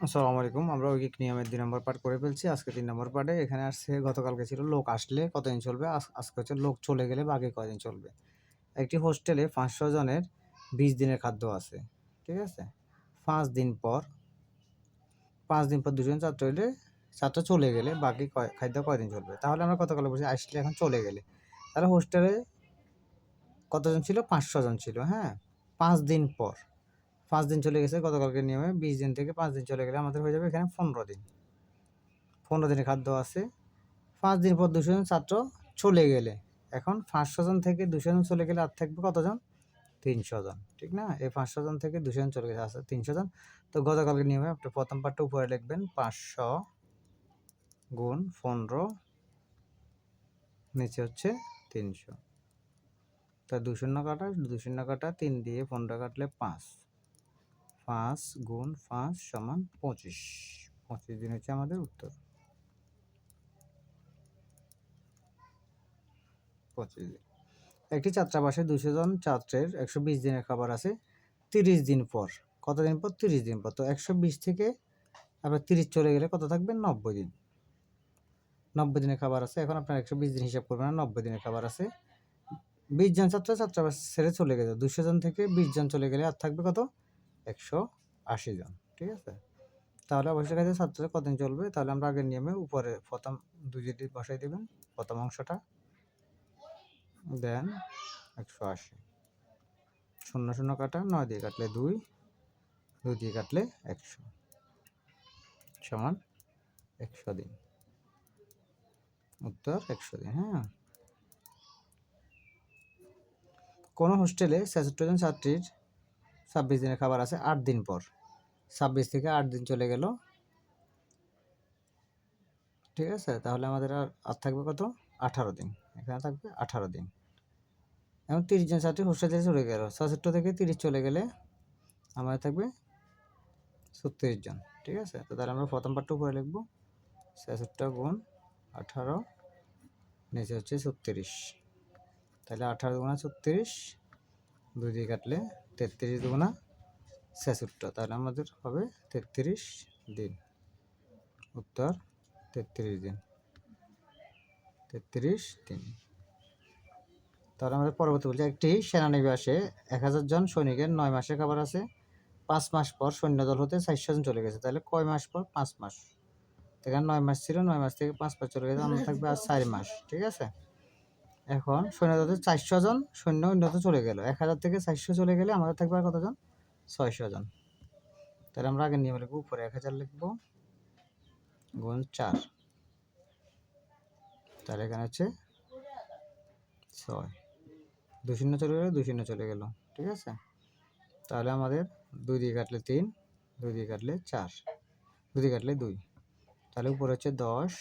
আসসালামু আলাইকুম। আমরা ঐকিক নিয়মের ২ নম্বর পাঠ করে ফেলছি। আজকে ৩ নম্বর পাঠে এখানে আসছে গতকালকে ছিল লোক আসলে কতদিন চলবে, আজকে হচ্ছে লোক চলে গেলে বাকি কয়দিন চলবে। একটি হোস্টেলে ৫০০ জনের ২০ দিনের খাদ্য আছে। ঠিক আছে? ৫ দিন পর ৫ দিন পর ২০০ জন ছাত্র হইলে ছাত্র চলে গেলে বাকি খাদ্য কয়দিন চলবে? তাহলে আমরা গতকাল বলছি আসলে এখন চলে গেলে। তাহলে হোস্টেলে কতজন ছিল? ৫০০ জন ছিল, হ্যাঁ? ৫ দিন পর ৫ দিন চলে গেছে গতকালকের নিয়মে ২০ দিন থেকে ৫ দিন চলে গেলে আমাদের হয়ে যাবে এখানে ১৫ দিন। ১৫ দিনের খাদ্য আছে। ৫ দিন পর ২০০ জন ছাত্র চলে গেলে এখন ৫০০ জন থেকে ২০০ জন চলে গেলে আর থাকবে কতজন? ৩০০ জন। ঠিক না? এই ৫০০ জন থেকে ২০০ জন চলে গেছে, আচ্ছা ৩০০ জন। তো গতকালকের নিয়মে আপনি প্রথম পার্টটা উপরে লিখবেন ৫০০ গুণ ১৫ নিচে হচ্ছে ৩০০। তা ২ শূন্য কাটা ২ শূন্য কাটা ৩ দিয়ে ১৫ কাটলে ৫। ৫ গুণ ৫ সমান ২৫। ২৫ দিন হচ্ছে আমাদের উত্তর। ২৫ দিন। একটি ছাত্রাবাসে ২০০ জন ছাত্রের ১২০ দিনের খাবার আছে ৩০ দিন পর। কতদিন পর? ৩০ দিন পর। তো ১২০ থেকে আবার ৩০ চলে গেলে কত থাকবে? ৯০ দিন। ৯০ দিনের খাবার আছে। এখন আপনার ১২০ দিন হিসাব করবেন না, ৯০ দিনের খাবার আছে। ২০ জন ছাত্র ছাত্রাবাস ছেড়ে চলে গেছে। ২০০ জন থেকে ২০ জন চলে গেলে আর থাকবে কত? ১৮০ জন। ঠিক আছে? তাহলে অবশ্যই কাছে ছাত্রদের কতদিন চলবে? তাহলে আমরা আগের নিয়মে উপরে প্রথম ২ যদি বসাই দেবেন, প্রথম অংশটা দেন ১৮০। ০ ০ কাটা ৯ দিয়ে কাটলে ২, ২ দিয়ে কাটলে ১০০ সমান ১০০ দিন। উত্তর ১০০ দিন। হ্যাঁ, কোনো হোস্টেলে ৬৬ জন ছাত্রীর ২৬ দিনের খাবার আছে ৮ দিন পর। ২৬ থেকে ৮ দিন চলে গেল। ঠিক আছে? তাহলে আমাদের আর থাকবে কত? ১৮ দিন। এখানে থাকবে ১৮ দিন। এখন ৩০ জন ছাত্রী হোস্টেলে চলে গেল। ৬৬ থেকে ৩০ চলে গেলে আমাদের থাকবে ৩৬ জন। ঠিক আছে? তো তাহলে আমরা প্রথম পার্টটা উপরে লিখব ৬৬ গুণ ১৮ নিচে হচ্ছে ৩৬। তাহলে ১৮ দুগুণা ৩৬, ২ দিয়ে কাটলে ৩৩ দুগুণা ৬৬। তাহলে আমাদের হবে ৩৩ দিন। উত্তর ৩৩ দিন। ৩৩ দিন। তাহলে আমাদের পরবর্তী বলছে একটি সেনানিবাসে ১০০০ জন সৈনিকের ৯ মাসের খাবার আছে। ৫ মাস পর সৈন্যদল হতে ৪০০ জন চলে গেছে। তাহলে কয় মাস পর? ৫ মাস। এখানে ৯ মাস ছিল, ৯ মাস থেকে ৫ মাস চলে গেছে, আমাদের থাকবে আর ৪ মাস। ঠিক আছে? এখন সৈন্যদলে ৪০০ জন সৈন্য অন্যত্র চলে গেল। ১০০০ থেকে ৪০০ চলে গেলে আমাদের থাকবে আর কতজন? ৬০০ জন। তাহলে আমরা আগের নিয়মে লিখব, উপরে ১০০০ লিখব গুণ ৪। তাহলে এখানে হচ্ছে ৬। ২ শূন্য চলে গেল, ২ শূন্য চলে গেল। ঠিক আছে? তাহলে আমাদের ২ দিয়ে কাটলে ৩, ২ দিয়ে কাটলে ৪, ২ দিয়ে কাটলে ২। তাহলে উপরে হচ্ছে ১০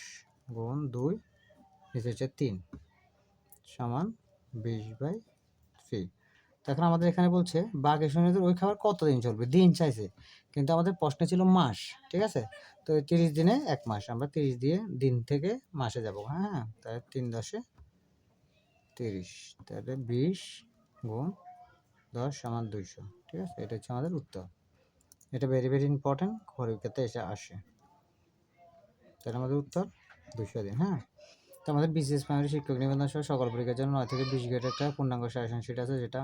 গুণ ২ নিচে হচ্ছে ৩ সমান ২০/3। তো এখন আমাদের এখানে বলছে বাঘের সৈন্যদের ওই খাবার কতদিন চলবে? দিন চাইছে, কিন্তু আমাদের প্রশ্নে ছিল মাস। ঠিক আছে? তো ৩০ দিনে ১ মাস। আমরা ৩০ দিয়ে দিন থেকে মাসে যাব। হ্যাঁ, তাহলে ৩ × ৩০। তাহলে ২০ গুণ ১০ সমান ২০০। ঠিক আছে? এটা হচ্ছে আমাদের উত্তর। এটা ভেরি ভেরি ইম্পর্টেন্ট, পরীক্ষাতে এসে আসে। তাহলে আমাদের উত্তর ২০০ দিন। হ্যাঁ, তো আমাদের বিসিএস প্রাইমারি শিক্ষক নিবন্ধন সহ সকল পরীক্ষার জন্য ৯ থেকে ২০ গ্রেডের একটা পূর্ণাঙ্গ সাজেশন শিট আছে, যেটা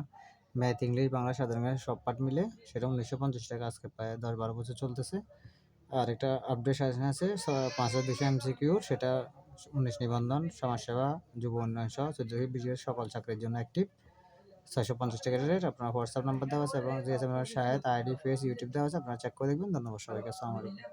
ম্যাথ, ইংলিশ, বাংলা, সাধারণ জ্ঞান সব পাঠ মিলে সেটা ১৯৫০ টাকা, আজকে প্রায় ১০-১২ বছর চলতেছে। আর একটা আপডেট সাজেশন আছে ৫,২০০ এমসিকিউ, সেটা ১৯ নিবন্ধন, সমাজসেবা, যুব উন্নয়ন সহ ১৪ থেকে ২০ গ্রেড সকল চাকরির জন্য অ্যাক্টিভ। ৬৫০ টাকা রেট। আপনার হোয়াটসঅ্যাপ নাম্বার দেওয়া আছে এবং GSM Shahed ID, face, YouTube দেওয়া আছে। আপনারা চেক করে দেখবেন। ধন্যবাদ সবাইকে। আসসালামু আলাইকুম।